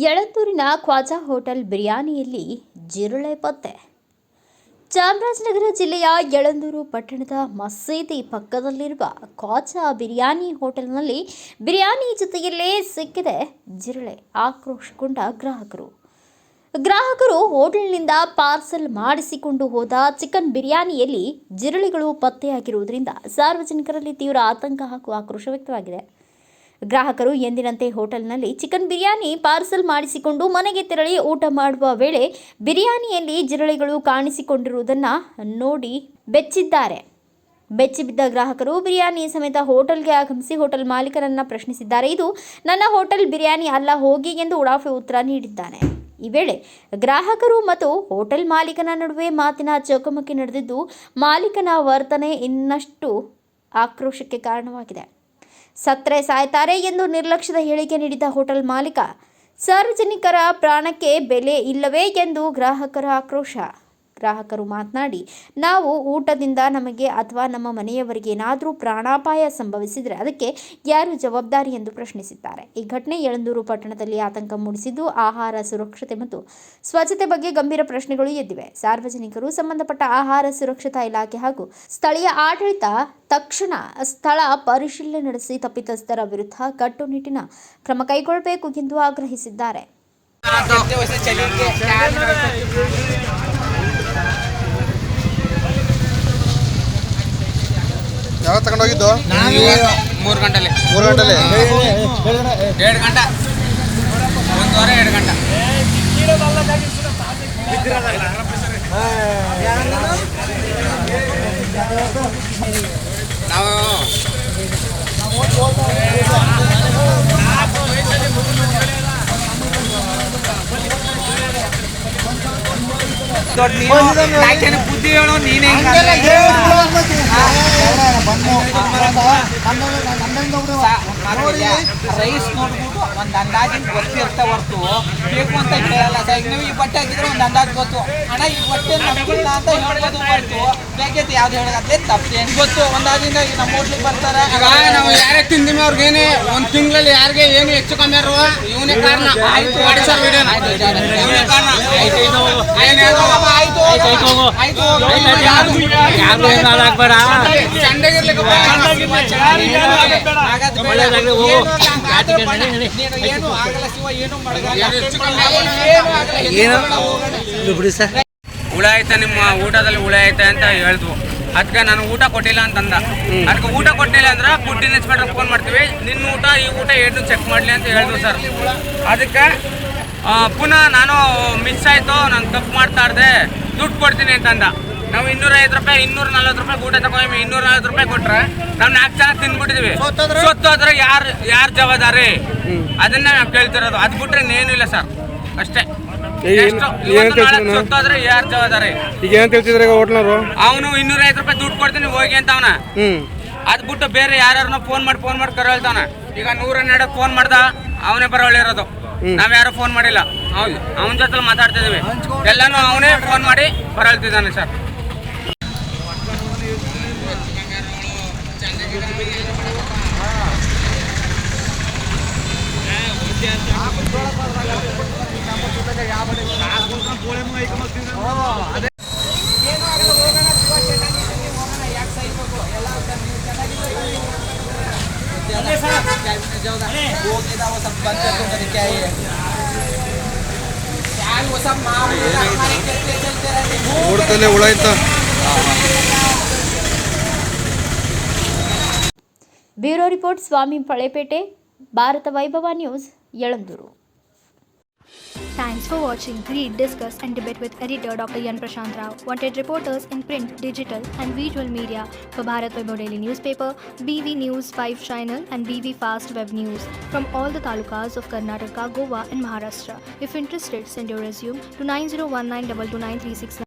ಯಳಂದೂರಿನ Khwaja hotel ಬಿರಿಯಾನಿಯಲ್ಲಿ ಜಿರಳೆ ಪತ್ತೆ. ಚಾಮರಾಜನಗರ ಜಿಲ್ಲೆಯ ಯಳಂದೂರು ಪಟ್ಟಣದ ಮಸೀದಿ ಪಕ್ಕದಲ್ಲಿರುವ ಖ್ವಾಜಾ ಬಿರಿಯಾನಿ ಹೋಟೆಲ್ನಲ್ಲಿ ಬಿರಿಯಾನಿ ಜೊತೆಯಲ್ಲೇ ಸಿಕ್ಕಿದೆ ಜಿರಳೆ. ಆಕ್ರೋಶಗೊಂಡ ಗ್ರಾಹಕರು ಹೋಟೆಲ್ನಿಂದ ಪಾರ್ಸಲ್ ಮಾಡಿಸಿಕೊಂಡು ಹೋದ ಚಿಕನ್ ಬಿರಿಯಾನಿಯಲ್ಲಿ ಜಿರಳೆಗಳು ಪತ್ತೆಯಾಗಿರುವುದರಿಂದ ಸಾರ್ವಜನಿಕರಲ್ಲಿ ತೀವ್ರ ಆತಂಕ ಹಾಗೂ ಆಕ್ರೋಶ ವ್ಯಕ್ತವಾಗಿದೆ. ಗ್ರಾಹಕರು ಎಂದಿನಂತೆ ಹೋಟೆಲ್ನಲ್ಲಿ ಚಿಕನ್ ಬಿರಿಯಾನಿ ಪಾರ್ಸಲ್ ಮಾಡಿಸಿಕೊಂಡು ಮನೆಗೆ ತೆರಳಿ ಊಟ ಮಾಡುವ ವೇಳೆ ಬಿರಿಯಾನಿಯಲ್ಲಿ ಜಿರಳೆಗಳು ಕಾಣಿಸಿಕೊಂಡಿರುವುದನ್ನು ನೋಡಿ ಬೆಚ್ಚಿಬಿದ್ದ ಗ್ರಾಹಕರು ಬಿರಿಯಾನಿ ಸಮೇತ ಹೋಟೆಲ್ಗೆ ಆಗಮಿಸಿ ಹೋಟೆಲ್ ಮಾಲೀಕರನ್ನು ಪ್ರಶ್ನಿಸಿದ್ದಾರೆ. ಇದು ನನ್ನ ಹೋಟೆಲ್ ಬಿರಿಯಾನಿ ಅಲ್ಲ, ಹೋಗಿ ಎಂದು ಉಡಾಫೆ ಉತ್ತರ ನೀಡಿದ್ದಾನೆ. ಈ ವೇಳೆ ಗ್ರಾಹಕರು ಮತ್ತು ಹೋಟೆಲ್ ಮಾಲೀಕನ ನಡುವೆ ಮಾತಿನ ಚಕಮಕಿ ನಡೆದಿದ್ದು, ಮಾಲೀಕನ ವರ್ತನೆ ಇನ್ನಷ್ಟು ಆಕ್ರೋಶಕ್ಕೆ ಕಾರಣವಾಗಿದೆ. ಸತ್ತರೆ ಸಾಯ್ತಾರೆ ಎಂದು ನಿರ್ಲಕ್ಷ್ಯದ ಹೇಳಿಕೆ ನೀಡಿದ ಹೋಟೆಲ್ ಮಾಲೀಕ, ಸಾರ್ವಜನಿಕರ ಪ್ರಾಣಕ್ಕೆ ಬೆಲೆ ಇಲ್ಲವೇ ಎಂದು ಗ್ರಾಹಕರ ಆಕ್ರೋಶ. ಗ್ರಾಹಕರು ಮಾತನಾಡಿ, ನಾವು ಊಟದಿಂದ ನಮಗೆ ಅಥವಾ ನಮ್ಮ ಮನೆಯವರಿಗೆ ಏನಾದರೂ ಪ್ರಾಣಾಪಾಯ ಸಂಭವಿಸಿದರೆ ಅದಕ್ಕೆ ಯಾರು ಜವಾಬ್ದಾರಿ ಎಂದು ಪ್ರಶ್ನಿಸಿದ್ದಾರೆ. ಈ ಘಟನೆ ಯಳಂದೂರು ಪಟ್ಟಣದಲ್ಲಿ ಆತಂಕ ಮೂಡಿಸಿದ್ದು, ಆಹಾರ ಸುರಕ್ಷತೆ ಮತ್ತು ಸ್ವಚ್ಛತೆ ಬಗ್ಗೆ ಗಂಭೀರ ಪ್ರಶ್ನೆಗಳು ಎದ್ದಿವೆ. ಸಾರ್ವಜನಿಕರು ಸಂಬಂಧಪಟ್ಟ ಆಹಾರ ಸುರಕ್ಷತಾ ಇಲಾಖೆ ಹಾಗೂ ಸ್ಥಳೀಯ ಆಡಳಿತ ತಕ್ಷಣ ಸ್ಥಳ ಪರಿಶೀಲನೆ ನಡೆಸಿ ತಪ್ಪಿತಸ್ಥರ ವಿರುದ್ಧ ಕಟ್ಟುನಿಟ್ಟಿನ ಕ್ರಮ ಕೈಗೊಳ್ಳಬೇಕು ಎಂದು ಆಗ್ರಹಿಸಿದ್ದಾರೆ. ಯಾವಾಗ ತಗೊಂಡೋಗಿದ್ದು? 3 ಗಂಟೆಲಿ 2 ಗಂಟೆ 1 ವಾರ 2 ಗಂಟೆ. ನಾವು ಬುದ್ಧಿ ಹೇಳೋ ನೀನೇ ರೈಸ್ ನೋಡ್ಬಿಟ್ಟು ಒಂದು ಅಂದಾಜಿನ ಗೊತ್ತಿರ್ತಾ ಹೊರ್ತು ಬೇಕು ಅಂತ ಹೇಳಲ್ಲ. ನೀವು ಈ ಬಟ್ಟೆ ಹಾಕಿದ್ರೆ ಒಂದು ಅಂದಾಜು ಗೊತ್ತು, ಅಣ್ಣ ಈ ಬಟ್ಟೆ ನಮಗಿಲ್ಲ ಅಂತ ಹೇಳ್ಬೋದು ಹೊರ್ತು ಬೇಕೈತಿ ಯಾವ್ದು ಹೇಳೋದೇ ತಪ್ಪೇನು ಗೊತ್ತು. ಒಂದಾಜಿಂದ ಈಗ ನಮ್ಮ ಹೋಟ್ಲಿಗೆ ಬರ್ತಾರೆ. ನಾವು ಯಾರೇ ತಿಂದಿವಿ ಅವ್ರಿಗೇನೆ ಒಂದು ತಿಂಗಳಲ್ಲಿ ಯಾರಿಗೆ ಏನು ಹೆಚ್ಚು ಕಮ್ಮಿ ಇರುವ ಇವನೇ ಕಾರಣ. ಹುಳ ಆಯ್ತಾ ನಿಮ್ಮ ಊಟದಲ್ಲಿ ಹುಳ ಆಯ್ತಾ ಅಂತ ಹೇಳಿದ್ವು. ಅದಕ್ಕೆ ನಾನು ಊಟ ಕೊಟ್ಟಿಲ್ಲ ಅಂತಂದ. ಅದಕ್ಕೆ ಊಟ ಕೊಟ್ಟಿಲ್ಲ ಅಂದ್ರೆ ಫುಡ್ ಇನ್ಸ್ಪೆಕ್ಟರ್ ಫೋನ್ ಮಾಡ್ತೀವಿ, ನಿನ್ನ ಊಟ ಈ ಊಟ ಏನು ಚೆಕ್ ಮಾಡಲಿ ಅಂತ ಹೇಳಿದ್ವು ಸರ್. ಅದಕ್ಕೆ ಪುನಃ ನಾನು ಮಿಸ್ ಆಯಿತು, ನಾನು ತಪ್ಪು ಮಾಡ್ತಾ ಇದ್ದೆ, ದುಡ್ಡು ಕೊಡ್ತೀನಿ ಅಂತಂದ. ನಾವು 250 ರೂಪಾಯಿ 240 ರೂಪಾಯಿ ಊಟ ತಗೊಂಡು 240 ರೂಪಾಯಿ ಕೊಟ್ರೆ ನಾವು 4 ಜನ ತಿಂದ್ಬಿಟ್ಟಿದ್ವಿ. ಸೊತ್ತೋದ್ರೆ ಯಾರು ಜವಾಬ್ದಾರಿ? ಅದನ್ನ ನಾವು ಕೇಳ್ತಿರೋದು. ಅದು ಬಿಟ್ರೆ ಇನ್ನೇನು ಇಲ್ಲ ಸರ್, ಅಷ್ಟೇ. ಸೊತ್ತೋದ್ರೆ ಯಾರು ಜವಾಬ್ದಾರಿ? ಈಗ ಏನ್ ಹೇಳ್ತಿದ್ರೆ ಹೋಟ್ಲವರು ಅವನು 250 ರೂಪಾಯಿ ದುಡ್ಡು ಕೊಡ್ತೀನಿ ಹೋಗಿ ಅಂತ ಅವನ. ಅದ್ ಬಿಟ್ಟು ಬೇರೆ ಯಾರನ್ನ ಫೋನ್ ಮಾಡಿ ಕರೆ ಹೇಳ್ತಾನ. ಈಗ 112 ಫೋನ್ ಮಾಡ್ದ, ಅವನೇ ಬರೋಳಿರೋದು, ನಾವ್ ಯಾರು ಫೋನ್ ಮಾಡಿಲ್ಲ. ಹೌದು, ಅವನ ಜೊತೆ ಮಾತಾಡ್ತಿದೀವಿ. ಎಲ್ಲಾನು ಅವನೇ ಫೋನ್ ಮಾಡಿ ಬರಳ್ತಿದ್ದಾನೆ ಸರ್. ಊಟದಲ್ಲೇ ಹುಳ ಆಯ್ತಾ? ಬ್ಯೂರೋ ರಿಪೋರ್ಟ್, ಸ್ವಾಮಿ ಪಳೆಪೇಟೆ, ಭಾರತ ವೈಭವ news, Yelandur. Thanks for watching. Read, discuss and debate with editor Dr. Yan Prashant Rao. Wanted reporters in print, digital and visual media for Bharat Vaibhav Daily Newspaper, BV News 5 Channel and BV Fast Web News from all the talukas of Karnataka, Goa and Maharashtra. If interested, send your resume to 9019229369.